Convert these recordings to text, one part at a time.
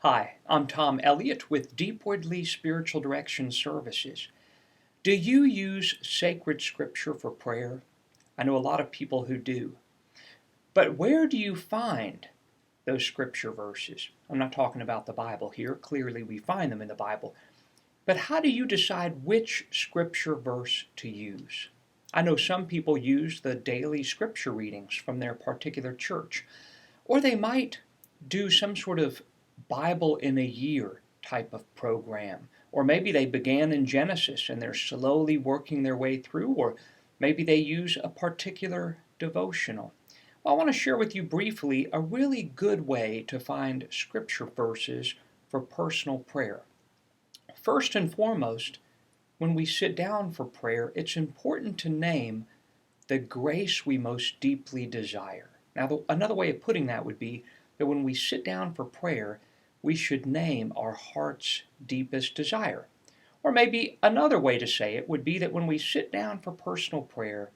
Hi, I'm Tom Elliott with Deepwardly Spiritual Direction Services. Do you use sacred scripture for prayer? I know a lot of people who do. But where do you find those scripture verses? I'm not talking about the Bible here. Clearly, we find them in the Bible. But how do you decide which scripture verse to use? I know some people use the daily scripture readings from their particular church, or they might do some sort of Bible in a year type of program. Or maybe they began in Genesis and they're slowly working their way through, or maybe they use a particular devotional. Well, I want to share with you briefly a really good way to find scripture verses for personal prayer. First and foremost, when we sit down for prayer, it's important to name the grace we most deeply desire. Now, another way of putting that would be that when we sit down for prayer, we should name our heart's deepest desire. Or maybe another way to say it would be that when we sit down for personal prayer,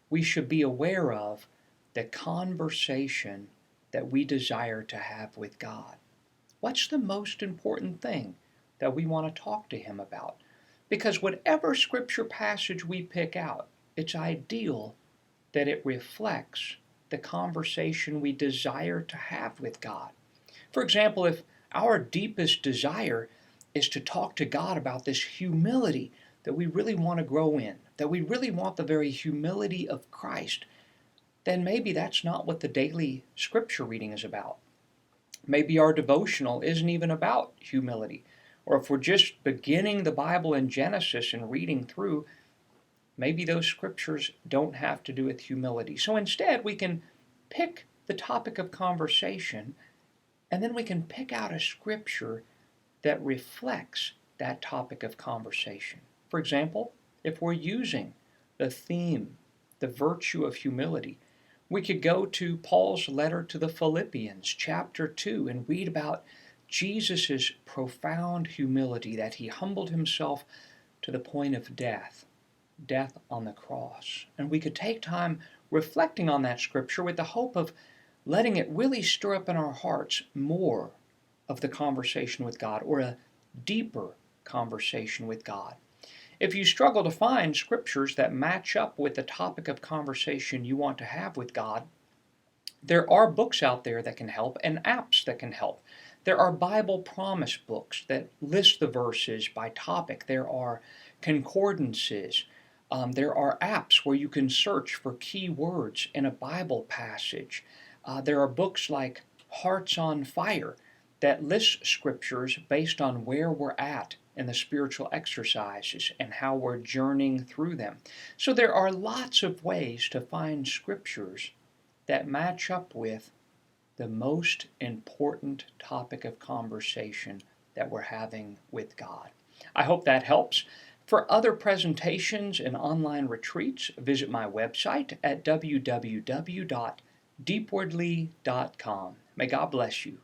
we should be aware of the conversation that we desire to have with God. What's the most important thing that we want to talk to Him about? Because whatever scripture passage we pick out, it's ideal that it reflects the conversation we desire to have with God. For example, if our deepest desire is to talk to God about this humility that we really want to grow in, that we really want the very humility of Christ, then maybe that's not what the daily scripture reading is about. Maybe our devotional isn't even about humility. Or if we're just beginning the Bible in Genesis and reading through, maybe those scriptures don't have to do with humility. So instead, we can pick the topic of conversation, and then we can pick out a scripture that reflects that topic of conversation. For example, if we're using the theme, the virtue of humility, we could go to Paul's letter to the Philippians, chapter 2, and read about Jesus' profound humility, that he humbled himself to the point of death on the cross. And we could take time reflecting on that scripture with the hope of letting it really stir up in our hearts more of the conversation with God, or a deeper conversation with God. If you struggle to find scriptures that match up with the topic of conversation you want to have with God, there are books out there that can help and apps that can help. There are Bible promise books that list the verses by topic. There are concordances. There are apps where you can search for key words in a Bible passage. There are books like Hearts on Fire that list scriptures based on where we're at in the spiritual exercises and how we're journeying through them. So there are lots of ways to find scriptures that match up with the most important topic of conversation that we're having with God. I hope that helps. For other presentations and online retreats, visit my website at www.deepwardly.com. May God bless you.